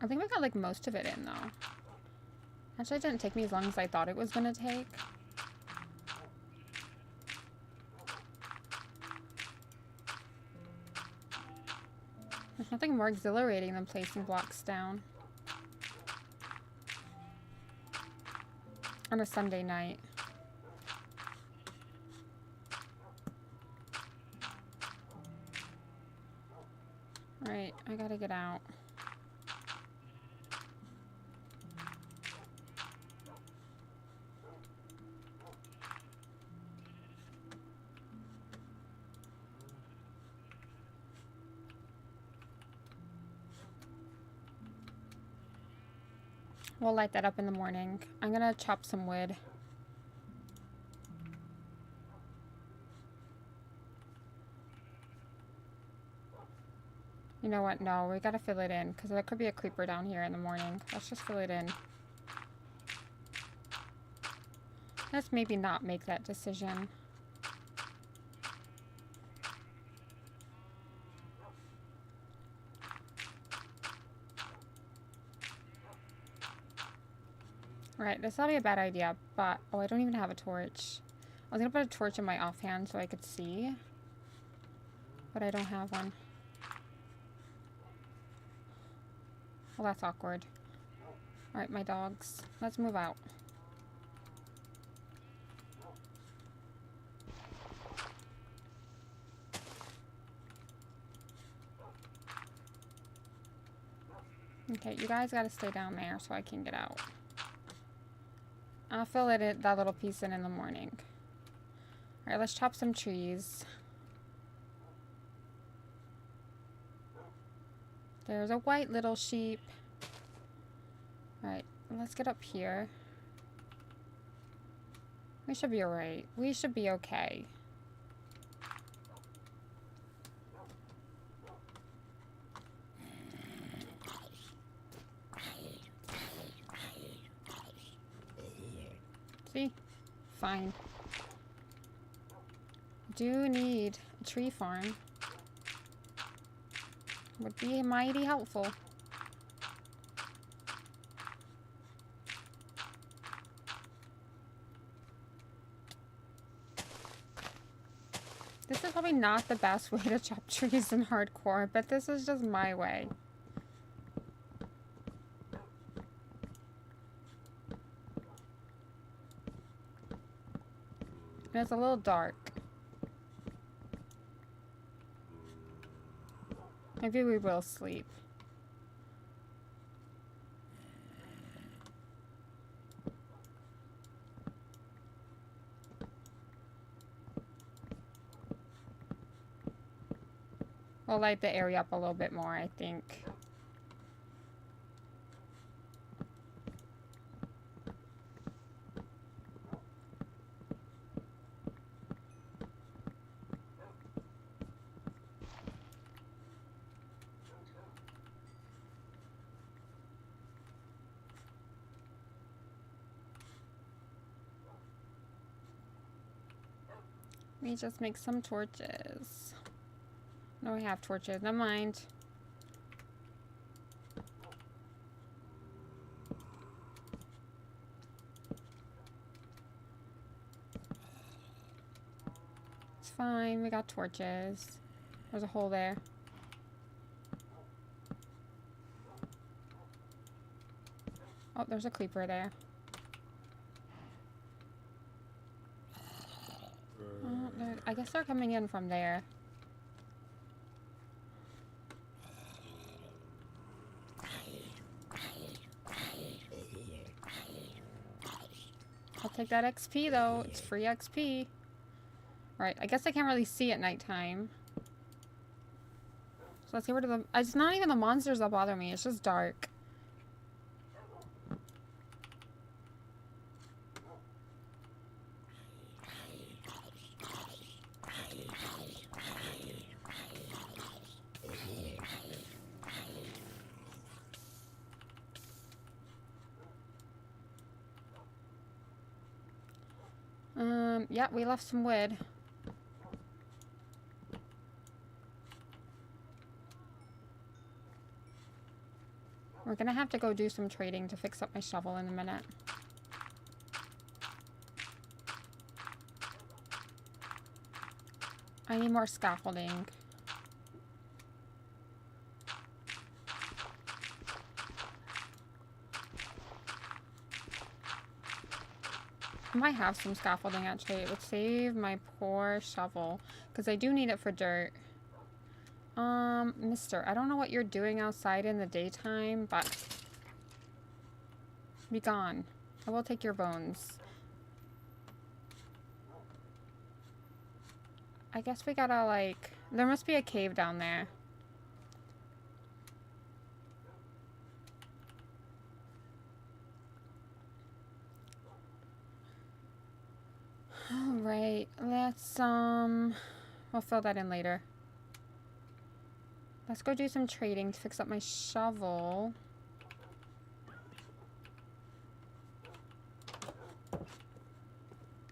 I think we got, like, most of it in, though. Actually, it didn't take me as long as I thought it was gonna take. There's nothing more exhilarating than placing blocks down on a Sunday night. Alright, I gotta get out. We'll light that up in the morning. I'm gonna chop some wood. You know what? No, we gotta fill it in, because there could be a creeper down here in the morning. Let's just fill it in. Let's maybe not make that decision. Right, this will be a bad idea, but... Oh, I don't even have a torch. I was gonna put a torch in my offhand so I could see. But I don't have one. Well, that's awkward. Alright, my dogs. Let's move out. Okay, you guys gotta stay down there so I can get out. I'll fill that little piece in the morning. Alright, let's chop some trees. There's a white little sheep. Alright, let's get up here. We should be alright. We should be okay. See? Fine. Do need a tree farm. Would be mighty helpful. probably not the best way to chop trees in hardcore, but this is just my way. And it's a little dark. Maybe we will sleep. We'll light the area up a little bit more, I think. Let me just make some torches. No, I have torches. Never mind. It's fine. We got torches. There's a hole there. Oh, there's a creeper there. Oh, I guess they're coming in from there. I'll take that XP though. It's free XP. Alright, I guess I can't really see at nighttime. So let's get rid of the... It's not even the monsters that bother me. It's just dark. Yeah, we left some wood. We're gonna have to go do some trading to fix up my shovel in a minute. I need more scaffolding. I might have some scaffolding actually. It would save my poor shovel. Because I do need it for dirt. Mister, I don't know what you're doing outside in the daytime, but... Be gone. I will take your bones. I guess we gotta, like... There must be a cave down there. Alright, let's, we'll fill that in later. Let's go do some trading to fix up my shovel.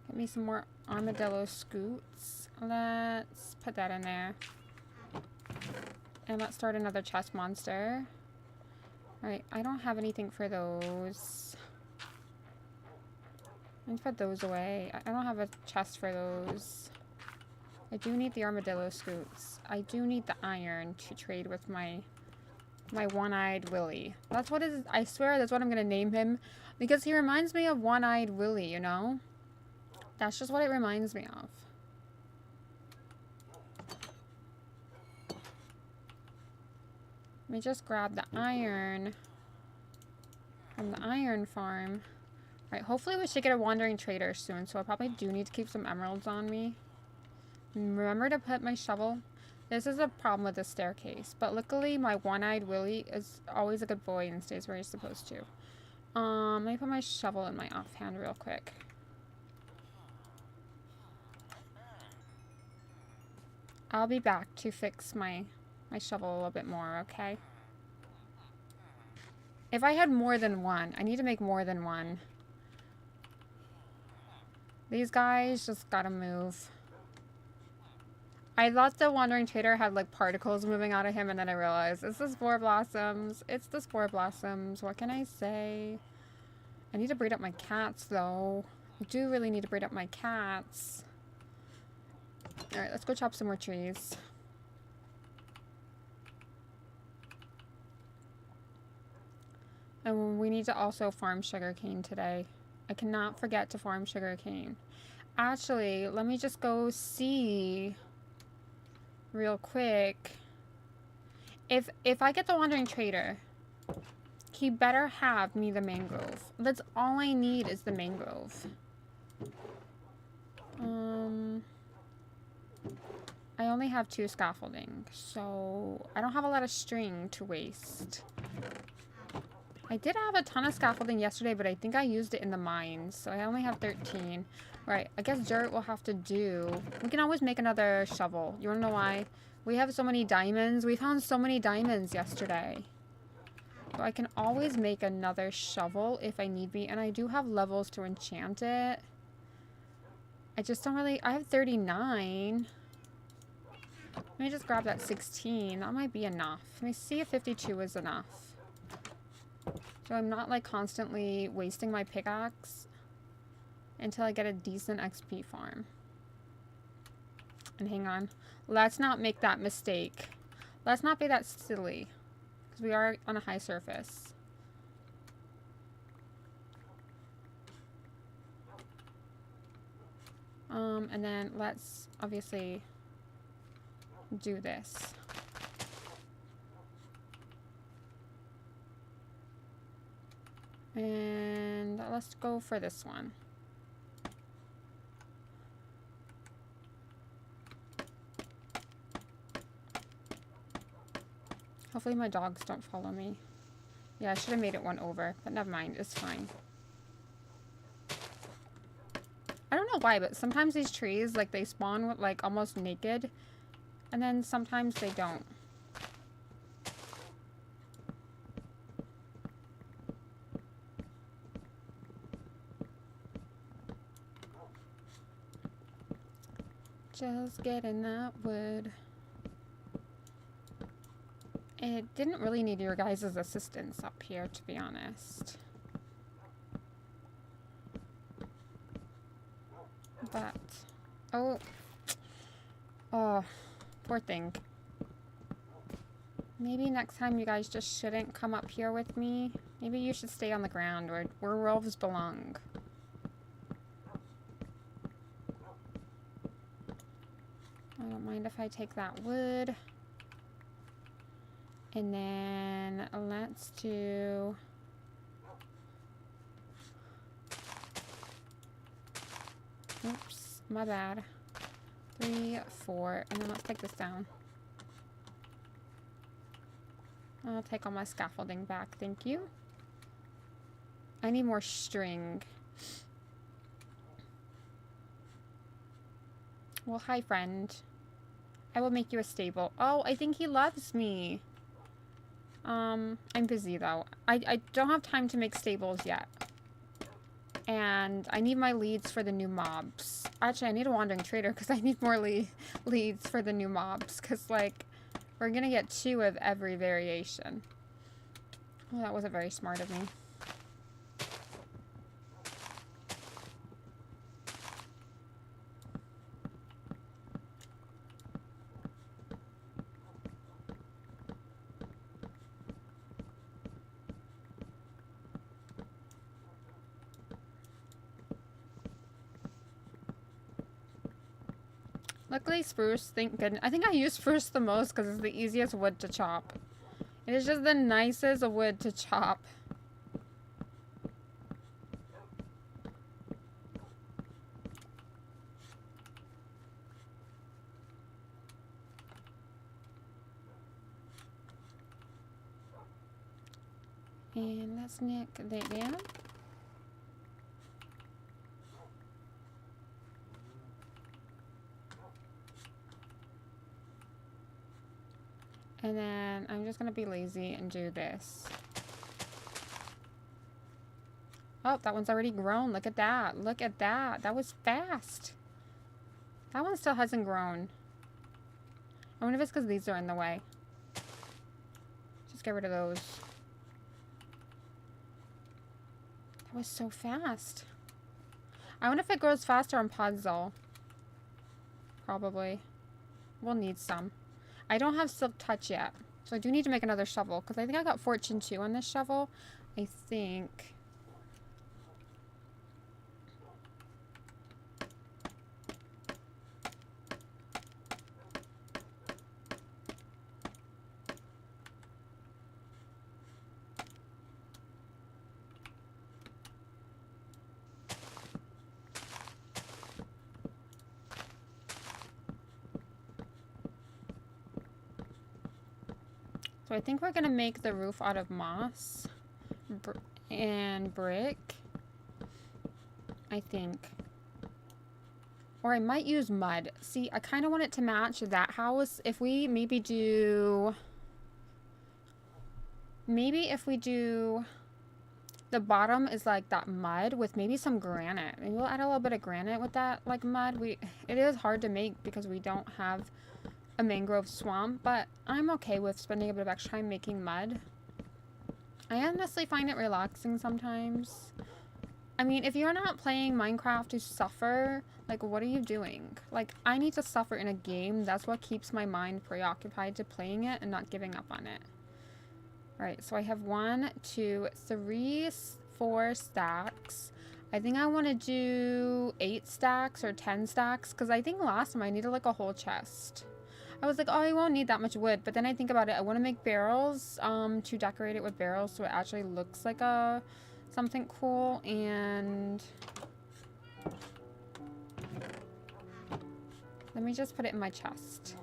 Get me some more armadillo scoots. Let's put that in there. And let's start another chest monster. Alright, I don't have anything for those. Let me put those away. I don't have a chest for those. I do need the armadillo scoots. I do need the iron to trade with my one-eyed Willy. That's what is. I swear that's what I'm gonna name him, because he reminds me of one-eyed Willy. You know, that's just what it reminds me of. Let me just grab the iron from the iron farm. Alright, hopefully we should get a wandering trader soon, so I probably do need to keep some emeralds on me. Remember to put my shovel. This is a problem with the staircase, but luckily my one-eyed Willy is always a good boy and stays where he's supposed to. Let me put my shovel in my offhand real quick. I'll be back to fix my shovel a little bit more, okay? If I had more than one, I need to make more than one. These guys just gotta move. I thought the wandering trader had like particles moving out of him, and then I realized it's the spore blossoms. It's the spore blossoms. What can I say? I need to breed up my cats though. I do really need to breed up my cats. Alright, let's go chop some more trees. And we need to also farm sugarcane today. I cannot forget to farm sugarcane. Actually, let me just go see real quick. If I get the Wandering Trader, he better have me the mangrove. That's all I need is the mangrove. I only have 2 scaffolding, so I don't have a lot of string to waste. I did have a ton of scaffolding yesterday, but I think I used it in the mines, so I only have 13. Right, I guess dirt will have to do. We can always make another shovel. You wanna know why? We have so many diamonds. We found so many diamonds yesterday. So I can always make another shovel if I need be, and I do have levels to enchant it. I just don't really... I have 39. Let me just grab that 16. That might be enough. Let me see if 52 is enough. So I'm not like constantly wasting my pickaxe until I get a decent XP farm. And hang on. Let's not make that mistake. Let's not be that silly. Because we are on a high surface. And then let's obviously do this. And let's go for this one. Hopefully my dogs don't follow me. Yeah, I should have made it one over, but never mind, it's fine. I don't know why, but sometimes these trees, like, they spawn with, like, almost naked, and then sometimes they don't. Just getting that wood. It didn't really need your guys' assistance up here, to be honest. But, oh, poor thing. Maybe next time you guys just shouldn't come up here with me. Maybe you should stay on the ground where wolves belong. I don't mind if I take that wood. And then let's do... Oops, my bad. 3, 4, and then let's take this down. I'll take all my scaffolding back, thank you. I need more string. Well, hi, friend. I will make you a stable. Oh, I think he loves me. I'm busy, though. I don't have time to make stables yet. And I need my leads for the new mobs. Actually, I need a Wandering Trader because I need more leads for the new mobs. Because, like, we're going to get 2 of every variation. Well, that wasn't very smart of me. Luckily, spruce, thank goodness. I think I use spruce the most because it's the easiest wood to chop. It is just the nicest wood to chop. And let's nick that down. And then I'm just gonna be lazy and do this. Oh, that one's already grown. Look at that. Look at that. That was fast. That one still hasn't grown. I wonder if it's because these are in the way. Just get rid of those. That was so fast. I wonder if it grows faster on pods though. probably. We'll need some. I don't have Silk Touch yet, so I do need to make another shovel, because I think I got Fortune 2 on this shovel. I think. So I think we're going to make the roof out of moss and brick. I think. Or I might use mud. See, I kind of want it to match that house. If we maybe do... Maybe if we do... The bottom is like that mud with maybe some granite. Maybe we'll add a little bit of granite with that like mud. It is hard to make because we don't have a mangrove swamp, but I'm okay with spending a bit of extra time making mud. I honestly find it relaxing sometimes. I mean, if you're not playing Minecraft to suffer, like, what are you doing? Like, I need to suffer in a game. That's what keeps my mind preoccupied to playing it and not giving up on it. Alright, so I have 1, 2, 3, 4 stacks. I think I want to do 8 stacks or 10 stacks, because I think last time I needed like a whole chest. I was like, oh, I won't need that much wood, but then I think about it. I want to make barrels to decorate it with barrels so it actually looks like something cool. And let me just put it in my chest.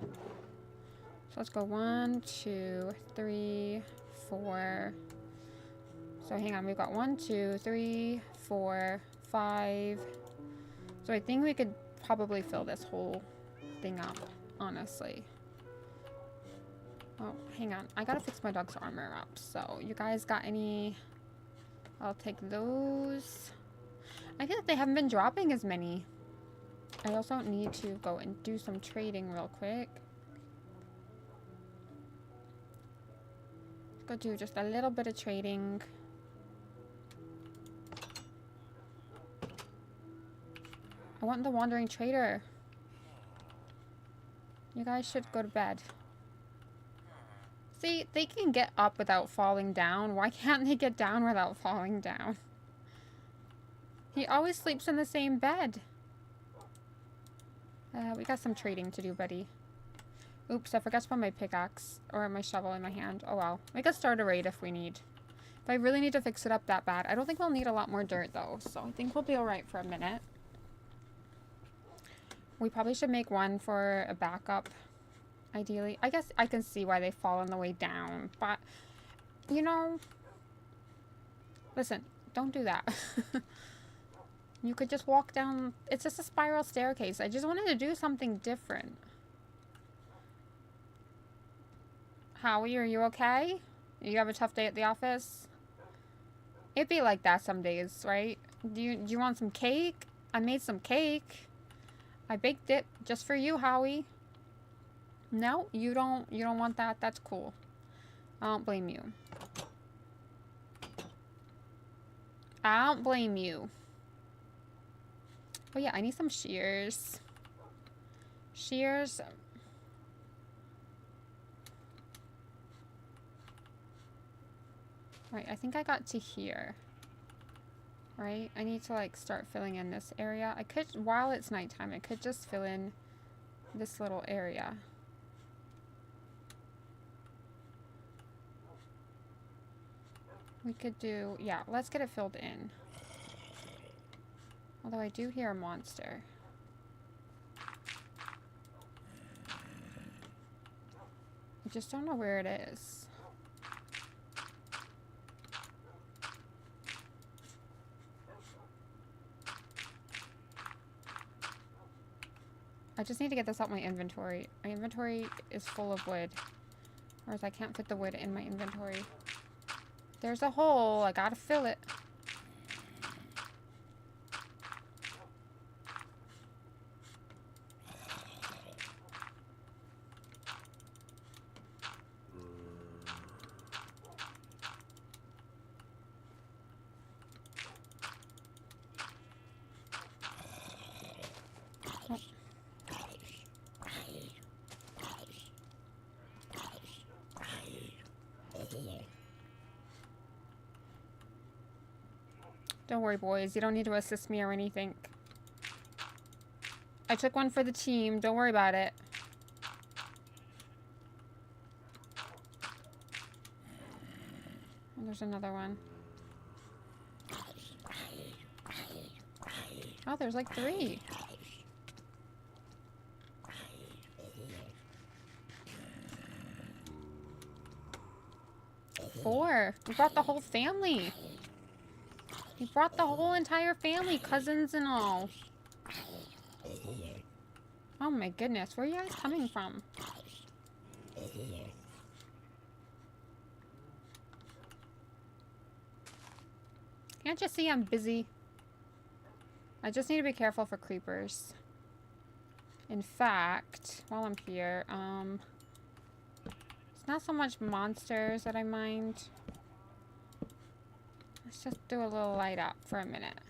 So let's go 1, 2, 3, 4. So hang on, we've got 1, 2, 3, 4, 5. So I think we could probably fill this whole thing up, honestly. Oh, hang on. I gotta fix my dog's armor up. So you guys got any? I'll take those. I feel like they haven't been dropping as many. I also need to go and do some trading real quick. Go do just a little bit of trading. I want the wandering trader. You guys should go to bed. See, they can get up without falling down. Why can't they get down without falling down? He always sleeps in the same bed. We got some trading to do, buddy. Oops, I forgot to put my pickaxe or my shovel in my hand. Oh well. We could start a raid if we need. If I really need to fix it up that bad. I don't think we'll need a lot more dirt though, so I think we'll be alright for a minute. We probably should make one for a backup, ideally. I guess I can see why they fall on the way down, but, you know, listen, don't do that. You could just walk down. It's just a spiral staircase. I just wanted to do something different. Howie, are you okay? You have a tough day at the office? It'd be like that some days, right? Do you want some cake? I made some cake. I baked it just for you, Howie. No, you don't want that. That's cool. I don't blame you. I don't blame you. Oh yeah, I need some shears. Shears. Right, I think I got to here. Right? I need to like start filling in this area. I could, while it's nighttime, I could just fill in this little area. We could do, yeah, let's get it filled in. Although I do hear a monster. I just don't know where it is. I just need to get this out my inventory. My inventory is full of wood. Whereas I can't fit the wood in my inventory. There's a hole. I gotta fill it. Don't worry, boys. You don't need to assist me or anything. I took one for the team. Don't worry about it. Oh, there's another one. Oh, there's like 3. 4. We brought the whole family. We brought the whole entire family, cousins and all. Oh my goodness, where are you guys coming from? Can't you see I'm busy? I just need to be careful for creepers. In fact, while I'm here, it's not so much monsters that I mind. Let's just do a little light up for a minute.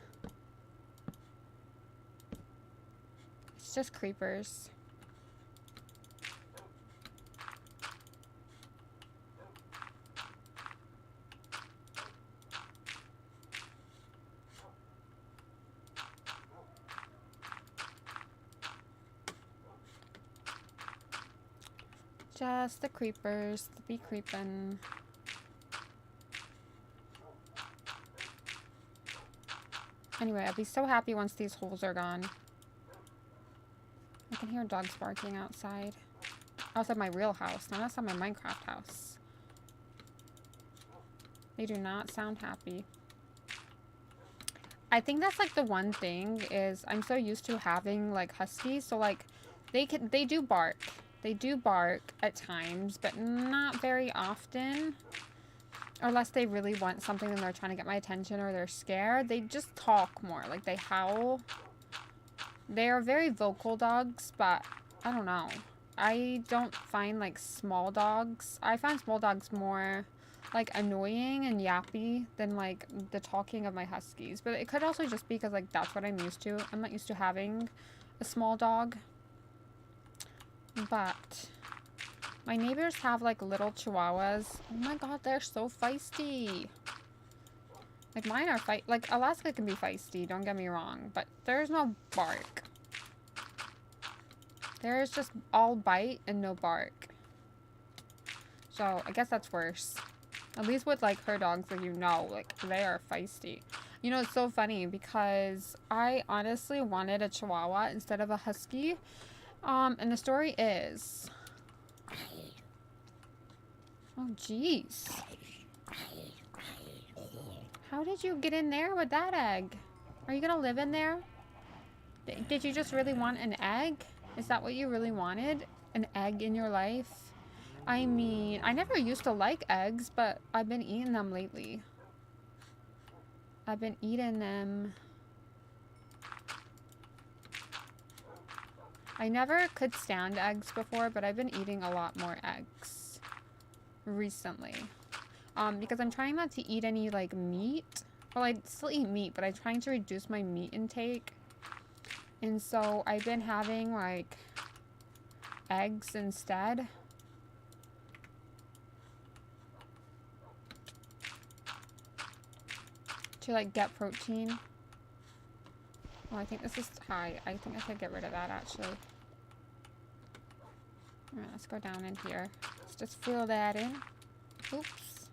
It's just creepers. Just the creepers to be creeping. Anyway, I'll be so happy once these holes are gone. I can hear dogs barking outside. Outside my real house, not outside my Minecraft house. They do not sound happy. I think that's like the one thing is I'm so used to having like huskies, so like they do bark. They do bark at times, but not very often. Unless they really want something and they're trying to get my attention or they're scared. They just talk more. Like, they howl. They are very vocal dogs, but I don't know. I don't find, like, small dogs. I find small dogs more, like, annoying and yappy than, like, the talking of my huskies. But it could also just be because, like, that's what I'm used to. I'm not used to having a small dog. But my neighbors have like little chihuahuas. Oh my god, they're so feisty. Like mine are like Alaska can be feisty, don't get me wrong, but there's no bark. There's just all bite and no bark. So I guess that's worse. At least with like her dogs, like like they are feisty. You know, it's so funny because I honestly wanted a chihuahua instead of a husky. And the story is... Oh, jeez. How did you get in there with that egg? Are you gonna live in there? Did you just really want an egg? Is that what you really wanted? An egg in your life? I mean, I never used to like eggs, but I've been eating them lately. I've been eating them... I never could stand eggs before, but I've been eating a lot more eggs recently. Because I'm trying not to eat any, like, meat. Well, I still eat meat, but I'm trying to reduce my meat intake. And so I've been having, like, eggs instead. To, like, get protein. Oh, I think this is high. I think I could get rid of that, actually. Alright, let's go down in here. Let's just fill that in. Oops.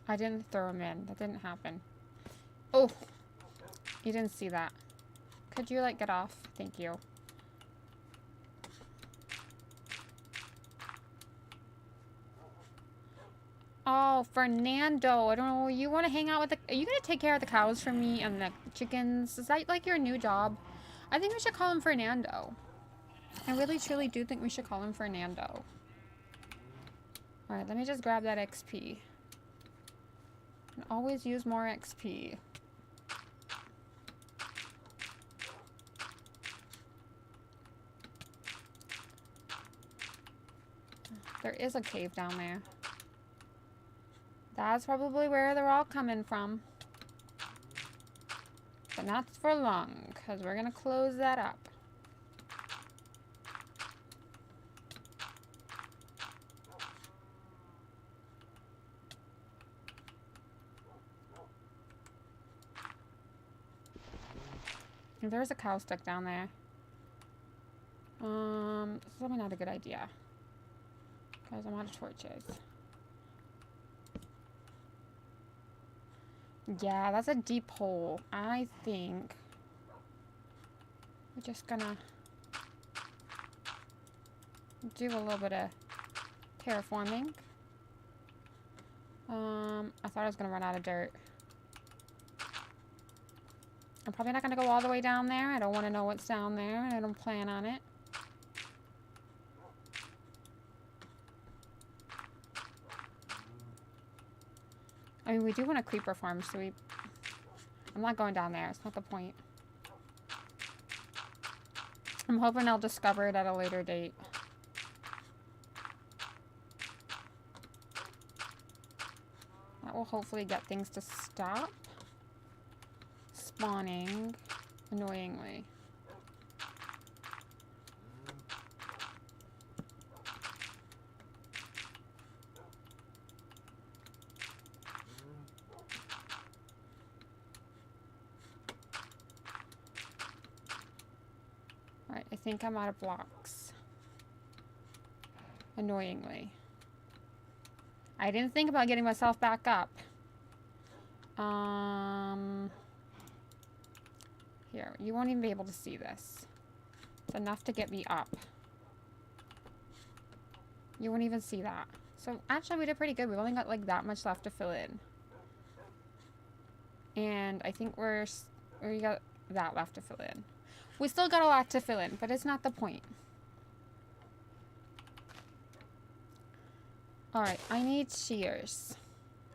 I didn't throw them in. That didn't happen. Oh! You didn't see that. Could you, like, get off? Thank you. Oh, Fernando. I don't know. You want to hang out with the... Are you going to take care of the cows for me and the chickens? Is that, like, your new job? I think we should call him Fernando. I really, truly do think we should call him Fernando. Alright, let me just grab that XP. And always use more XP. There is a cave down there. That's probably where they're all coming from. But not for long, because we're going to close that up. There's a cow stuck down there. This is probably not a good idea. Because I'm out of torches. Yeah, that's a deep hole. I think we're just gonna do a little bit of terraforming. I thought I was gonna run out of dirt. I'm probably not gonna go all the way down there. I don't want to know what's down there, and I don't plan on it. I mean, we do want a creeper farm, so I'm not going down there. It's not the point. I'm hoping I'll discover it at a later date. That will hopefully get things to stop spawning annoyingly. Alright, I think I'm out of blocks. Annoyingly. I didn't think about getting myself back up. Here, you won't even be able to see this. It's enough to get me up. You won't even see that. So, actually, we did pretty good. We've only got, like, that much left to fill in. And I think we got that left to fill in. We still got a lot to fill in, but it's not the point. Alright, I need shears.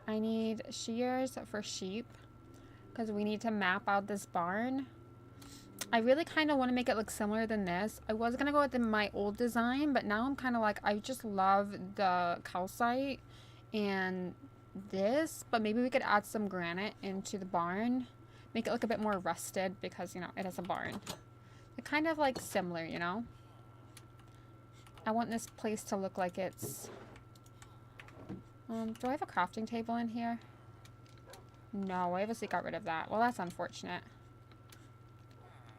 I need shears for sheep. Because we need to map out this barn. I really kind of want to make it look similar than this. I was going to go with my old design, but now I'm kind of like, I just love the calcite and this. But maybe we could add some granite into the barn. Make it look a bit more rusted because, you know, it is a barn. They're kind of like similar, you know? I want this place to look like it's... do I have a crafting table in here? No, I obviously got rid of that. Well, that's unfortunate.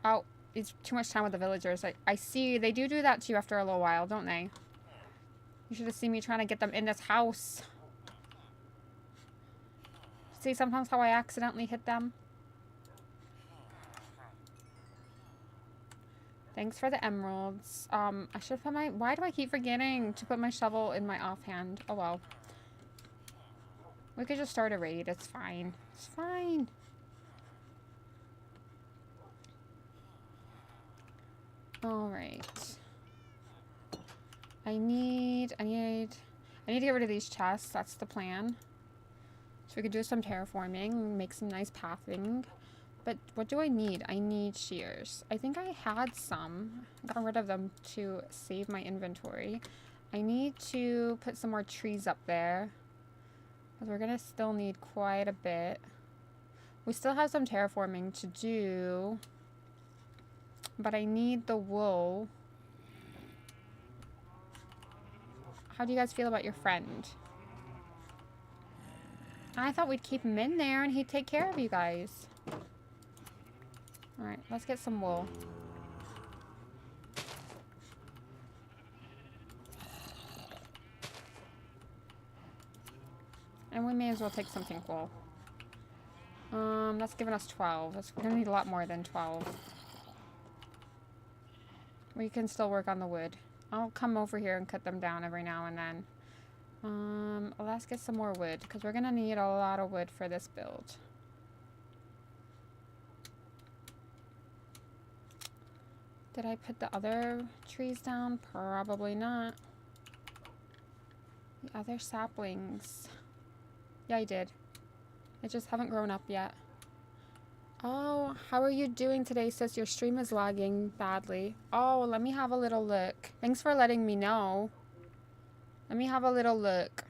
Oh, it's too much time with the villagers. I see. They do that to you after a little while, don't they? You should have seen me trying to get them in this house. See sometimes how I accidentally hit them? Thanks for the emeralds. I should put my... Why do I keep forgetting to put my shovel in my offhand? Oh, well. We could just start a raid. It's fine. It's fine. Alright. I need to get rid of these chests. That's the plan. So we could do some terraforming, make some nice pathing. But what do I need? I need shears. I think I had some. I got rid of them to save my inventory. I need to put some more trees up there. Because we're going to still need quite a bit. We still have some terraforming to do. But I need the wool. How do you guys feel about your friend? I thought we'd keep him in there and he'd take care of you guys. Alright, let's get some wool. And we may as well take something cool. That's giving us 12. We're gonna need a lot more than 12. We can still work on the wood. I'll come over here and cut them down every now and then. Let's get some more wood, because we're gonna need a lot of wood for this build. Did I put the other trees down? Probably not. The other saplings. Yeah, I did. They just haven't grown up yet. Oh, how are you doing today, sis? Your stream is lagging badly. Oh, let me have a little look. Thanks for letting me know. Let me have a little look.